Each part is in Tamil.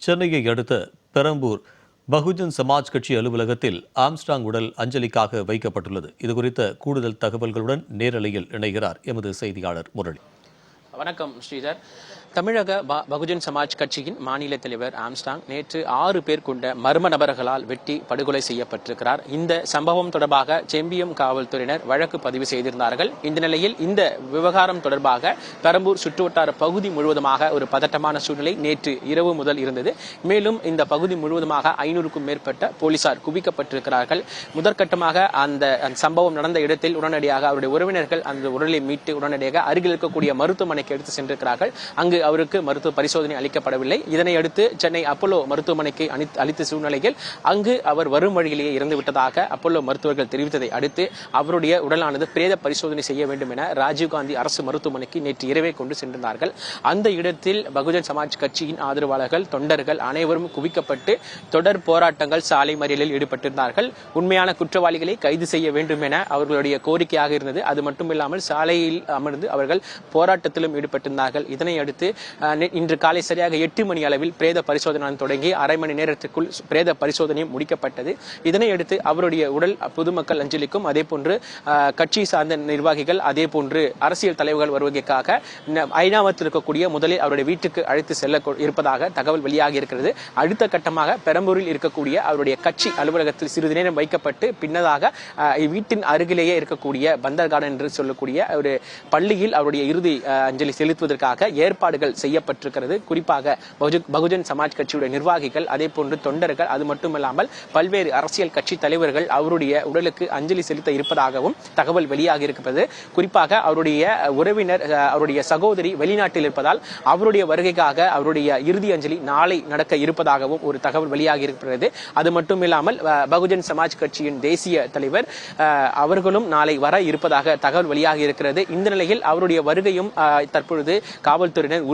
சென்னையை அடுத்த பெரம்பூர் பகுஜன் சமாஜ் கட்சி அலுவலகத்தில் ஆம்ஸ்ட்ராங் உடல் அஞ்சலிக்காக வைக்கப்பட்டுள்ளது. இதுகுறித்த கூடுதல் தகவல்களுடன் நேரலையில் இணைகிறார் எமது செய்தியாளர் முரளி. வணக்கம் ஸ்ரீதர். தமிழக பகுஜன் சமாஜ் கட்சியின் மாநில தலைவர் ஆம்ஸ்ட்ராங் நேற்று 6 பேர் கொண்ட மர்ம நபர்களால் வெட்டி படுகொலை செய்யப்பட்டிருக்கிறார். இந்த சம்பவம் தொடர்பாக செம்பியம் காவல்துறையினர் வழக்கு பதிவு செய்திருந்தார்கள். இந்த நிலையில் இந்த விவகாரம் தொடர்பாக பெரம்பூர் சுற்றுவட்டார பகுதி முழுவதுமாக ஒரு பதட்டமான சூழ்நிலை நேற்று இரவு முதல் இருந்தது. மேலும் இந்த பகுதி முழுவதுமாக 500க்கும் மேற்பட்ட போலீசார் குவிக்கப்பட்டிருக்கிறார்கள். முதற்கட்டமாக அந்த சம்பவம் நடந்த இடத்தில் உடனடியாக அவருடைய உறவினர்கள் அந்த உடலை மீட்டு உடனடியாக அருகில் இருக்கக்கூடிய மருத்துவமனைக்கு எடுத்து சென்றிருக்கிறார்கள். அங்கு அவருக்கு மருத்துவ பரிசோதனை அளிக்கப்படவில்லை. இதனை அடுத்து சென்னை அப்போலோ மருத்துவமனைக்கு அளித்த சூழ்நிலையில் அங்கு அவர் வரும் வழியிலேயே இறந்துவிட்டதாக அப்போலோ மருத்துவர்கள் தெரிவித்ததை அடுத்து அவருடைய உடலானது பிரேத பரிசோதனை செய்ய வேண்டும் என ராஜீவ்காந்தி அரசு மருத்துவமனைக்கு நேற்று இரவே கொண்டு சென்றிருந்தார்கள். அந்த இடத்தில் பகுஜன் சமாஜ் கட்சியின் ஆதரவாளர்கள், தொண்டர்கள் அனைவரும் குவிக்கப்பட்டு தொடர் போராட்டங்கள், சாலை மறியலில் ஈடுபட்டிருந்தார்கள். உண்மையான குற்றவாளிகளை கைது செய்ய வேண்டும் என அவர்களுடைய கோரிக்கையாக இருந்தது. அது மட்டுமில்லாமல் சாலையில் அமர்ந்து அவர்கள் போராட்டத்திலும் ஈடுபட்டிருந்தார்கள். இதனை அடுத்து இன்று காலை சரியாக 8 மணி அளவில் பிரேத பரிசோதனை தொடங்கி அரை மணி நேரத்திற்குள் பிரேத பரிசோதனையும் முடிக்கப்பட்டது. இதனை அடுத்து அவருடைய உடல் பொதுமக்கள் அஞ்சலிக்கும், அதே போன்று கட்சி சார்ந்த நிர்வாகிகள், அதே போன்று அரசியல் தலைவர்கள் வருவதற்காக ஐநாவத்தில் இருக்கக்கூடிய முதலில் அவருடைய வீட்டுக்கு அழைத்து செல்ல இருப்பதாக தகவல் வெளியாகி இருக்கிறது. அடுத்த கட்டமாக பெரம்பூரில் இருக்கக்கூடிய அவருடைய கட்சி அலுவலகத்தில் சிறிது நேரம் வைக்கப்பட்டு பின்னதாக வீட்டின் அருகிலேயே இருக்கக்கூடிய பந்தர் கார்டன் என்று சொல்லக்கூடிய ஒரு பள்ளியில் அவருடைய இறுதி அஞ்சலி செலுத்துவதற்காக ஏற்பாடுகள் செய்யப்பட்டிருக்கிறது. குறிப்பாக பகுஜன் சமாஜ் கட்சியுடைய நிர்வாகிகள், அதே போன்று தொண்டர்கள், அது மட்டுமல்லாமல் பல்வேறு அரசியல் கட்சி தலைவர்கள் அவருடைய உடலுக்கு அஞ்சலி செலுத்த இருப்பதாகவும் தகவல் வெளியாகி இருக்கிறது. குறிப்பாக அவருடைய உறவினர், அவருடைய சகோதரி வெளிநாட்டில் இருப்பதால் அவருடைய வருகைக்காக அவருடைய இறுதி அஞ்சலி நாளை நடக்க இருப்பதாகவும் ஒரு தகவல் வெளியாகி இருக்கிறது. அது மட்டுமில்லாமல் பகுஜன் சமாஜ் கட்சியின் தேசிய தலைவர் அவர்களும் நாளை வர இருப்பதாக தகவல் வெளியாகி இருக்கிறது. இந்த நிலையில் அவருடைய வருகையும் தற்பொழுது காவல்துறையினர்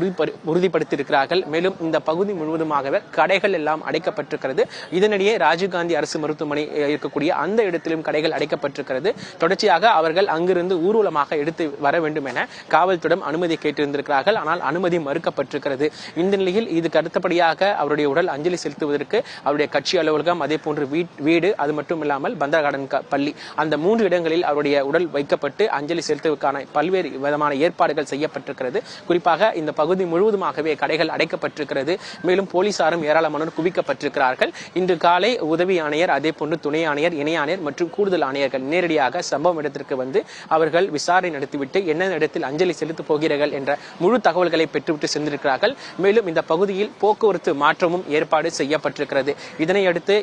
உறுதிப்படுத்தியிருக்கிறார்கள். மேலும் இந்த பகுதி முழுவதுமாகவே கடைகள் எல்லாம் அடைக்கப்பட்டிருக்கிறது. இதனிடையே ராஜீவ்காந்தி அரசு மருத்துவமனை இருக்கக்கூடிய அந்த இடத்திலும் கடைகள் அடைக்கப்பட்டிருக்கிறது. தொடர்ச்சியாக அவர்கள் அங்கிருந்து ஊர்வலமாக எடுத்து வர வேண்டும் என காவல்துறையிடம் அனுமதி கேட்டிருந்திருக்கிறார்கள். ஆனால் அனுமதி மறுக்கப்பட்டிருக்கிறது. இந்த நிலையில் இதுக்கு அடுத்தபடியாக அவருடைய உடல் அஞ்சலி செலுத்துவதற்கு அவருடைய கட்சி அலுவலகம், அதே போன்று வீடு, அது மட்டும் இல்லாமல் பந்தர் கார்டன் பள்ளி, அந்த 3 இடங்களில் அவருடைய உடல் வைக்கப்பட்டு அஞ்சலி செலுத்துவதற்கான பல்வேறு விதமான ஏற்பாடுகள் செய்யப்பட்டிருக்கிறது. குறிப்பாக இந்த பகுதி முழுவதுமாகவே கடைகள் அடைக்கப்பட்டிருக்கிறது. மேலும் போலீசாரும் ஏராளமானோர் குவிக்கப்பட்டிருக்கிறார்கள். இன்று காலை உதவி ஆணையர், அதே போன்று துணை ஆணையர், இணை ஆணையர் மற்றும் கூடுதல் ஆணையர்கள் நேரடியாக சம்பவ இடத்திற்கு வந்து அவர்கள் விசாரணை நடத்திவிட்டு என்ன இடத்தில் அஞ்சலி செலுத்தப் போகிறார்கள் என்ற முழு தகவல்களை பெற்றுவிட்டு சென்றிருக்கிறார்கள். மேலும் இந்த பகுதியில் போக்குவரத்து மாற்றமும் ஏற்பாடு செய்யப்பட்டிருக்கிறது. இதனையடுத்து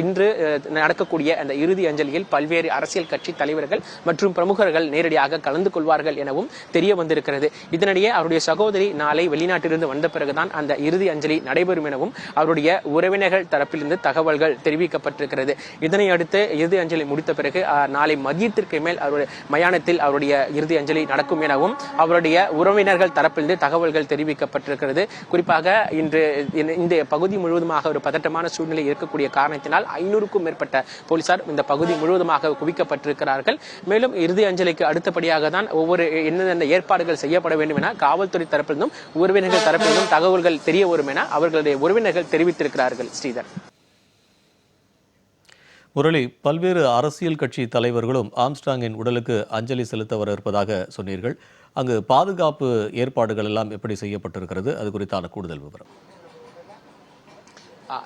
இன்று நடக்கக்கூடிய அந்த இறுதி அஞ்சலியில் பல்வேறு அரசியல் கட்சி தலைவர்கள் மற்றும் பிரமுகர்கள் நேரடியாக கலந்து கொள்வார்கள் எனவும் தெரிய வந்திருக்கிறது. இதனிடையே அவருடைய சகோதரி நாளை வெளிநாட்டிலிருந்து வந்த பிறகுதான் அந்த இறுதி அஞ்சலி நடைபெறும் எனவும் அவருடைய உறவினர்கள் தரப்பிலிருந்து தகவல்கள் தெரிவிக்கப்பட்டிருக்கிறது. இதனை அடுத்து இறுதி அஞ்சலி முடித்த பிறகு நாளை மதியத்திற்கு மேல் அவருடைய மயானத்தில் அவருடைய இறுதி அஞ்சலி நடக்கும் எனவும் அவருடைய உறவினர்கள் தரப்பிலிருந்து தகவல்கள் தெரிவிக்கப்பட்டிருக்கிறது. குறிப்பாக இன்று இந்த பகுதி முழுவதுமாக ஒரு பதட்டமான சூழ்நிலை இருக்கக்கூடிய காரணத்தினால் 500க்கும் மேற்பட்ட போலீசார் இந்த பகுதி முழுவதுமாக குவிக்கப்பட்டிருக்கிறார்கள். மேலும் இறுதி அஞ்சலிக்கு அடுத்தபடியாக தான் ஒவ்வொரு என்னென்ன ஏற்பாடுகள் செய்யப்பட வேண்டும் என காவல்துறை தரப்பிலிருந்தும் உறவினர்கள் தரப்பிலிருந்தும் தகவல்கள் தெரிய வரும் என அவர்களுடைய உறவினர்கள் தெரிவித்திருக்கிறார்கள். ஸ்ரீதர். முரளி, பல்வேறு அரசியல் கட்சி தலைவர்களும் ஆம்ஸ்ட்ராங்கின் உடலுக்கு அஞ்சலி செலுத்த வர இருப்பதாக சொன்னீர்கள். அங்கு பாதுகாப்பு ஏற்பாடுகள் எல்லாம் எப்படி செய்யப்பட்டிருக்கிறது? அது குறித்தான கூடுதல் விவரம்.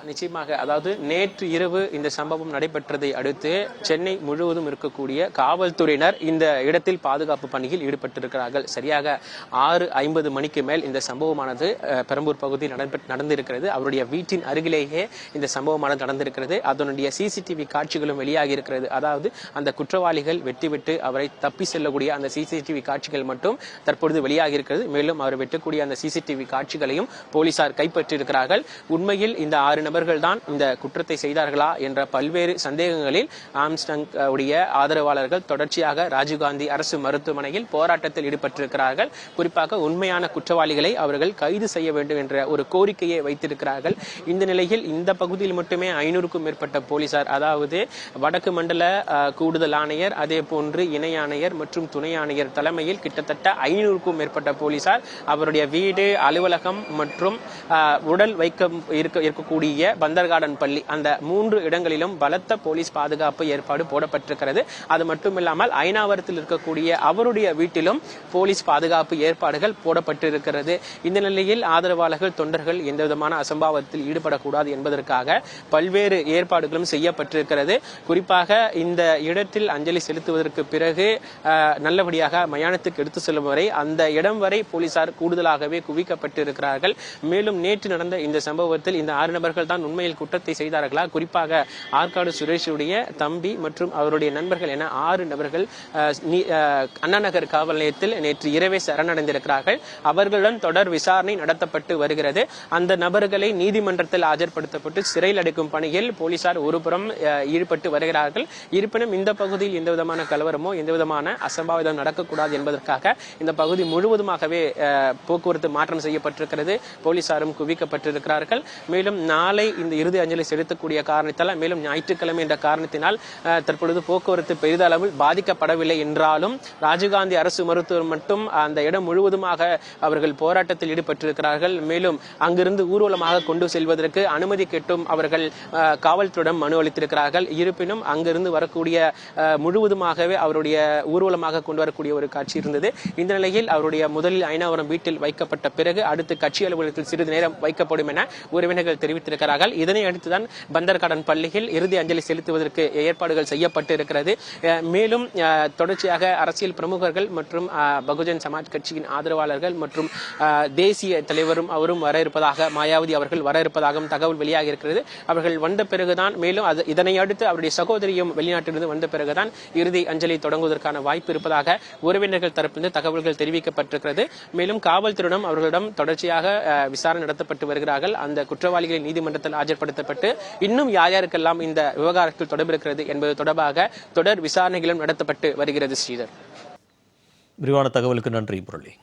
நிச்சயமாக, அதாவது நேற்று இரவு இந்த சம்பவம் நடைபெற்றதை அடுத்து சென்னை முழுவதும் இருக்கக்கூடிய காவல்துறையினர் இந்த இடத்தில் பாதுகாப்பு பணியில் ஈடுபட்டிருக்கிறார்கள். சரியாக 6:50 மணிக்கு மேல் இந்த சம்பவமானது பெரம்பூர் பகுதியில் நடந்திருக்கிறது. அவருடைய வீட்டின் அருகிலேயே இந்த சம்பவமானது நடந்திருக்கிறது. அதனுடைய சிசிடிவி காட்சிகளும் வெளியாகி இருக்கிறது. அதாவது அந்த குற்றவாளிகள் வெட்டிவிட்டு அவரை தப்பி செல்லக்கூடிய அந்த சிசிடிவி காட்சிகள் மட்டும் தற்பொழுது வெளியாகி இருக்கிறது. மேலும் அவர் வெட்டக்கூடிய அந்த சிசிடிவி காட்சிகளையும் போலீசார் கைப்பற்றியிருக்கிறார்கள். உண்மையில் இந்த 6 நபர்கள் தான் இந்த குற்றத்தை செய்தார்களா என்ற பல்வேறு சந்தேகங்களில் ஆம்ஸ்டாங் உடைய ஆதரவாளர்கள் தொடர்ச்சியாக ராஜீவ்காந்தி அரசு மருத்துவமனையில் போராட்டத்தில் ஈடுபட்டிருக்கிறார்கள். குறிப்பாக உண்மையான குற்றவாளிகளை அவர்கள் கைது செய்ய வேண்டும் என்ற ஒரு கோரிக்கையை வைத்திருக்கிறார்கள். இந்த நிலையில் இந்த பகுதியில் மட்டுமே 500க்கும் மேற்பட்ட போலீசார், அதாவது வடக்கு மண்டல கூடுதல் ஆணையர், அதே போன்று இணை ஆணையர் மற்றும் துணை ஆணையர் தலைமையில் கிட்டத்தட்ட 500க்கும் மேற்பட்ட போலீசார் அவருடைய வீடு, அலுவலகம் மற்றும் உடல் இருக்கக்கூடிய பந்தர் கார்டன் பள்ளி, அந்த 3 இடங்களிலும் பலத்த போலீஸ் பாதுகாப்பு ஏற்பாடு போடப்பட்டிருக்கிறது. அது மட்டுமில்லாமல் ஐநாவரத்தில் இருக்கக்கூடிய அவருடைய வீட்டிலும் போலீஸ் பாதுகாப்பு ஏற்பாடுகள் போடப்பட்டிருக்கிறது. இந்த நிலையில் ஆதரவாளர்கள், தொண்டர்கள் எந்த விதமான அசம்பாவத்தில் ஈடுபடக்கூடாது என்பதற்காக பல்வேறு ஏற்பாடுகளும் செய்யப்பட்டிருக்கிறது. குறிப்பாக இந்த இடத்தில் அஞ்சலி செலுத்துவதற்கு பிறகு நல்லபடியாக மயானத்துக்கு எடுத்து செல்லும் வரை அந்த இடம் வரை போலீசார் கூடுதலாகவே குவிக்கப்பட்டிருக்கிறார்கள். மேலும் நேற்று நடந்த இந்த சம்பவத்தில் இந்த 6 நபர்கள் தான் உண்மையில் குற்றத்தை செய்தார்களா, குறிப்பாக ஆற்காடு சுரேஷுடைய தம்பி மற்றும் அவருடைய நண்பர்கள் என 6 நபர்கள் அண்ணா நகர் காவல் நிலையத்தில் நேற்று இரவே சரணடைந்திருக்கிறார்கள். அவர்களுடன் தொடர் விசாரணை நடத்தப்பட்டு வருகிறது. அந்த நபர்களை நீதிமன்றத்தில் ஆஜர்படுத்தப்பட்டு சிறையில் அடைக்கும் பணியில் போலீசார் ஒருபுறம் ஈடுபட்டு வருகிறார்கள். இருப்பினும் இந்த பகுதியில் எந்த விதமான கலவரமோ எந்த விதமான அசம்பாவிதம் நடக்கக்கூடாது என்பதற்காக இந்த பகுதி முழுவதுமாகவே போக்குவரத்து மாற்றம் செய்யப்பட்டிருக்கிறது. போலீசாரும் குவிக்கப்பட்டிருக்கிறார்கள். மேலும் நாளை இந்த இறுதி அஞ்சலி செலுத்தக்கூடிய காரணத்தால், மேலும் ஞாயிற்றுக்கிழமை என்ற காரணத்தினால் தற்பொழுது போக்குவரத்து பெரிதளவில் பாதிக்கப்படவில்லை என்றாலும் ராஜீவ்காந்தி அரசு மருத்துவர் மட்டும் அந்த இடம் முழுவதுமாக அவர்கள் போராட்டத்தில் ஈடுபட்டிருக்கிறார்கள். மேலும் அங்கிருந்து ஊர்வலமாக கொண்டு செல்வதற்கு அனுமதி கேட்டும் அவர்கள் காவல்துறையிடம் மனு அளித்திருக்கிறார்கள். இருப்பினும் அங்கிருந்து வரக்கூடிய முழுவதுமாகவே அவருடைய ஊர்வலமாக கொண்டு வரக்கூடிய ஒரு காட்சி இருந்தது. இந்த நிலையில் அவருடைய முதலில் ஐநாவரம் வீட்டில் வைக்கப்பட்ட பிறகு அடுத்து கட்சி அலுவலகத்தில் சிறிது நேரம் வைக்கப்படும் என உறவினர்கள் தெரிவித்திருக்கிறார்கள். இதனை அடுத்துதான் பந்தர் கார்டன் பள்ளியில் இறுதி அஞ்சலி செலுத்துவதற்கு ஏற்பாடுகள் செய்யப்பட்டு இருக்கிறது. மேலும் தொடர்ச்சியாக அரசியல் பிரமுகர்கள் மற்றும் பகுஜன் சமாஜ் கட்சியின் ஆதரவாளர்கள் மற்றும் தேசிய தலைவரும் அவரும் வர இருப்பதாக, மாயாவதி அவர்கள் வர இருப்பதாகவும் தகவல் வெளியாக இருக்கிறது. அவர்கள் வந்த பிறகுதான், மேலும் இதனை அடுத்து அவருடைய சகோதரியும் வெளிநாட்டிலிருந்து வந்த பிறகுதான் இறுதி அஞ்சலி தொடங்குவதற்கான வாய்ப்பு இருப்பதாக உறவினர்கள் தரப்பிலிருந்து தகவல்கள் தெரிவிக்கப்பட்டிருக்கிறது. மேலும் காவல்துறையிடம் அவர்களிடம் தொடர்ச்சியாக விசாரணை நடத்தப்பட்டு வருகிறார்கள். அந்த குற்றவாளிகளை நீதிமன்றத்தில் ஆஜர்படுத்தப்பட்டு இன்னும் யார் யாருக்கெல்லாம் இந்த விவகாரத்தில் தொடர்பு இருக்கிறது என்பது தொடர்பாக தொடர் விசாரணைகளும் நடத்தப்பட்டு வருகிறது. ஸ்ரீதர், விரிவான தகவலுக்கு நன்றி முரளி.